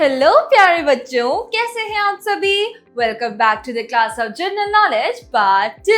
Hello प्यारे बच्चों, कैसे हैं आप सभी? Welcome back to the class of general knowledge part 2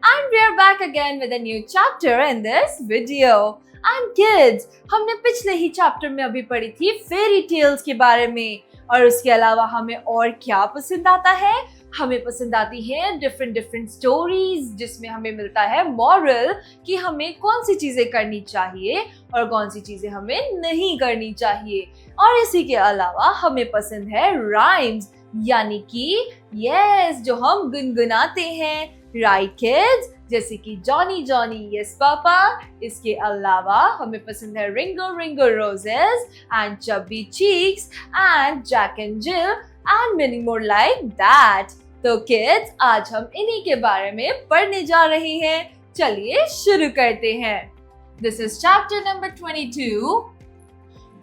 and we are back again with a new chapter in this video. And kids, हमने पिछले ही चैप्टर में अभी पढ़ी थी फेरी टेल्स के बारे में, और उसके अलावा हमें और क्या पसंद आता है? हमें पसंद आती है डिफरेंट स्टोरीज जिसमें हमें मिलता है मॉरल कि हमें कौन सी चीजें करनी चाहिए और कौन सी चीजें हमें नहीं करनी चाहिए। और इसी के अलावा हमें पसंद है राइम्स, यानी कि यस जो हम गुनगुनाते हैं, राइट किड्स, जैसे कि जॉनी जॉनी यस पापा। इसके अलावा हमें पसंद है ringa ringa roses and chubby cheeks and Jack and Jill and many more like that। तो kids, आज हम इन्हीं के बारे में पढ़ने जा रहे हैं। चलिए शुरू करते हैं। This is chapter number 22,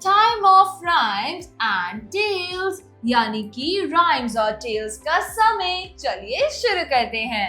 Time of Rhymes and Tales, यानी कि rhymes और tales का समय। चलिए शुरू करते हैं।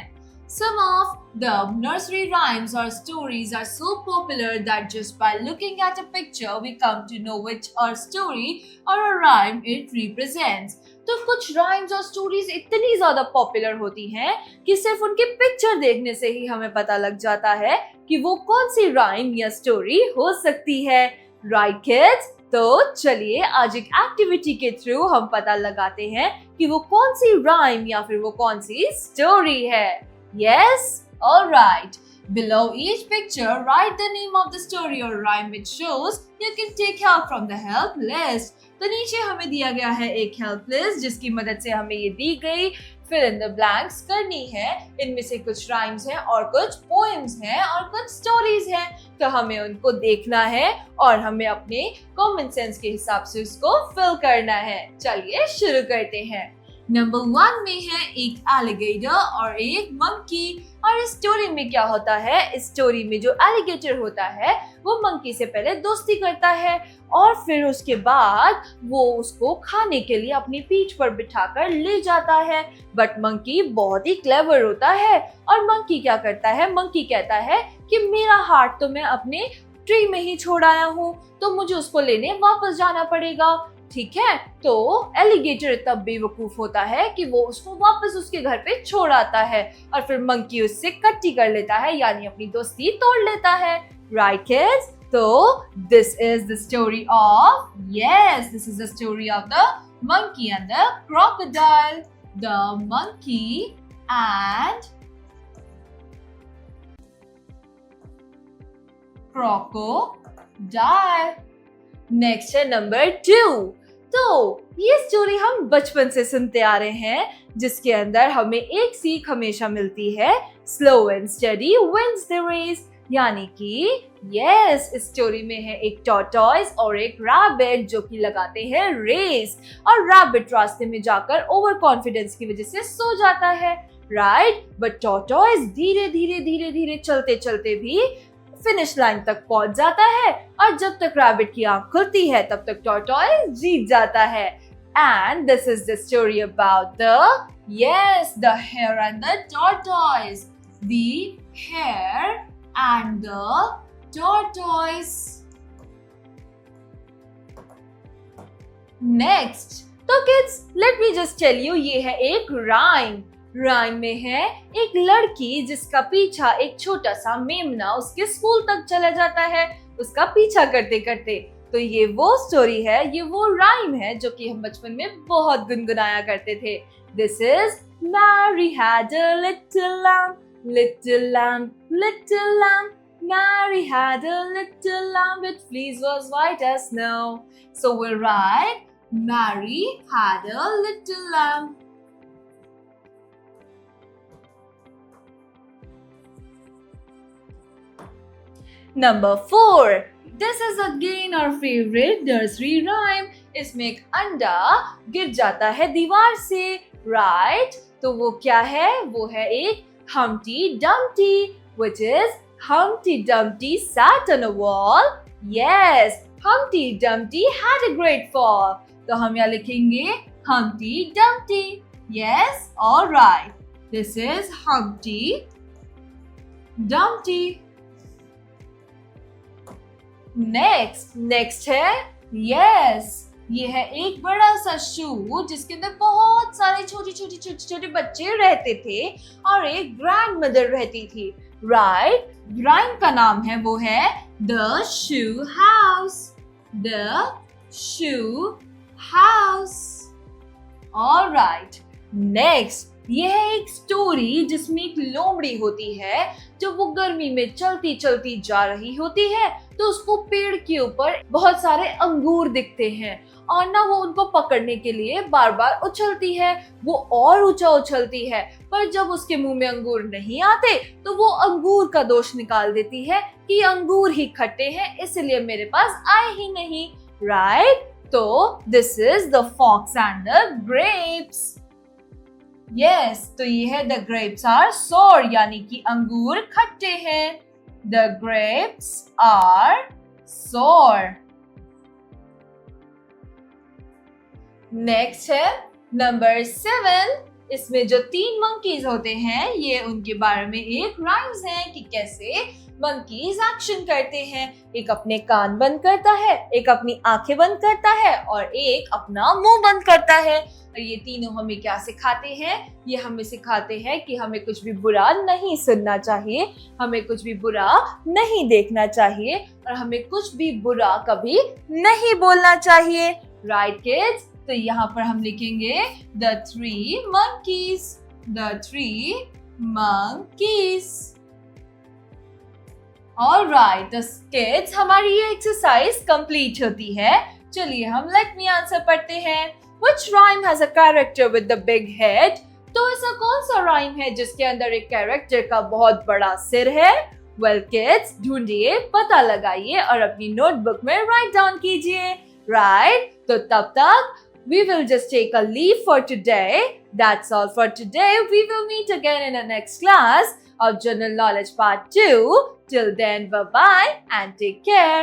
Some of the nursery rhymes or stories are so popular that just by looking at a picture we come to know which a story or a rhyme it represents। तो कुछ rhymes और stories इतनी ज्यादा popular होती हैं कि सिर्फ उनकी पिक्चर देखने से ही हमें पता लग जाता है कि वो कौन सी राइम या स्टोरी हो सकती है। राइट किड्स, तो चलिए आज एक एक्टिविटी के थ्रू हम पता लगाते हैं कि वो कौन सी राइम या फिर वो कौन सी स्टोरी है। Yes, alright. Below each picture, write the name of the story or rhyme it shows. You can take help from the help list। तो नीचे हमें दिया गया है एक हेल्प लिस्ट जिसकी मदद से हमें ये दी गई फिल इन द ब्लैंक्स करनी है। इनमें से कुछ राइम्स हैं और कुछ पोएम्स हैं और कुछ स्टोरीज हैं, तो हमें उनको देखना है और हमें अपने कॉमन सेंस के हिसाब से उसको फिल करना है। चलिए शुरू करते हैं। नंबर 1 में है एक एलिगेटर और एक मंकी। और इस स्टोरी में क्या होता है? इस स्टोरी में जो एलिगेटर होता है वो मंकी से पहले दोस्ती करता है और फिर उसके बाद वो उसको खाने के लिए अपनी पीठ पर बिठाकर ले जाता है। बट मंकी बहुत ही क्लेवर होता है और मंकी क्या करता है? मंकी कहता है कि मेरा हार्ट तो मैं अपने ट्री में ही छोड़ आया हूँ, तो मुझे उसको लेने वापस जाना पड़ेगा। ठीक है, तो एलिगेटर तब बेवकूफ होता है कि वो उसको वापस उसके घर पे छोड़ आता है और फिर मंकी उससे कट्टी कर लेता है, यानी अपनी दोस्ती तोड़ लेता है। राइट किड्स, तो this is the story of this is the story of the monkey and the crocodile. The monkey and crocodile. Next है नंबर 2। तो ये स्टोरी हम बचपन से सुनते आ रहे हैं, जिसके अंदर हमें एक सीख हमेशा मिलती है, slow and steady wins the race. यानी कि यस, इस स्टोरी में है एक टॉर्टॉइस और एक रैबिट जो कि लगाते हैं रेस, और रैबिट रास्ते में जाकर ओवर कॉन्फिडेंस की वजह से सो जाता है। राइट, बट टॉर्टॉइस धीरे धीरे चलते चलते भी फिनिश लाइन तक पहुंच जाता है, और जब तक रैबिट की आंख खुलती है तब तक टॉर्टॉइस जीत जाता है। And this is the story about the hare and the tortoise। The hare and the tortoise। Next, तो kids let me just tell you, ये है एक राइम। राइम में है एक लड़की जिसका पीछा एक छोटा सा मेमना उसके स्कूल तक चला जाता है, उसका पीछा करते करते। तो ये वो स्टोरी है, ये वो राइम है जो कि हम बचपन में बहुत गुनगुनाया करते थे। This is Mary had a little lamb, little lamb, little lamb। Mary had a little lamb, its fleece was white as snow। So we'll write Mary had a little lamb। Number 4, this is again our favorite nursery rhyme। इसमें एक अंडा गिर जाता है दीवार से। Right, तो वो क्या है? वो है एक Humpty Dumpty, which is Humpty Dumpty sat on a wall। Yes, Humpty Dumpty had a great fall। तो हम यहाँ लिखेंगे Humpty Dumpty। Yes, all right, this is Humpty Dumpty। Next है ये है एक बड़ा सा शू जिसके अंदर बहुत सारे छोटे बच्चे रहते थे और एक ग्रैंड मदर रहती थी, राइट? राइम का नाम है वो है the shoe house, the shoe house. Alright, next ये है एक स्टोरी जिसमें एक लोमड़ी होती है। जब वो गर्मी में चलती चलती जा रही होती है तो उसको पेड़ के ऊपर बहुत सारे अंगूर दिखते हैं और ना वो उनको पकड़ने के लिए बार बार उछलती है। वो और ऊंचा उछलती है, पर जब उसके मुंह में अंगूर नहीं आते तो वो अंगूर का दोष निकाल देती है कि अंगूर ही खट्टे हैं, इसलिए मेरे पास आए ही नहीं, राइट? तो this is the fox and the grapes. Yes, तो ये है द ग्रेप्स आर सोर, यानी कि अंगूर खट्टे हैं। द ग्रेप्स आर सोर। नेक्स्ट है नंबर 7। इसमें जो 3 मंकीज होते हैं, ये उनके बारे में एक राइम्स है कि कैसे मंकीज एक्शन करते हैं। एक अपने कान बंद करता है, एक अपनी आंखें बंद करता है और एक अपना मुंह बंद करता है। और ये तीनों हमें क्या सिखाते हैं? ये हमें सिखाते हैं कि हमें कुछ भी बुरा नहीं सुनना चाहिए, हमें कुछ भी बुरा नहीं देखना चाहिए और हमें कुछ भी बुरा कभी नहीं बोलना चाहिए, राइट किड्स? तो यहाँ पर हम लिखेंगे the 3 monkeys, the 3 monkeys। Alright, तो kids, हमारी ये एक्सरसाइज कंप्लीट होती है। चलिए हम लेट मी आंसर पढ़ते हैं। Which rhyme has a character with the big head? तो ऐसा कौन सा राइम है जिसके अंदर एक कैरेक्टर का बहुत बड़ा सिर है? Well kids, ढूंढिए, पता लगाइए और अपनी नोटबुक में राइट डाउन कीजिए, राइट? तो तब तक we will just take a leave for today. That's all for today. We will meet again in the next class of General Knowledge Part 2. Till then, bye-bye and take care.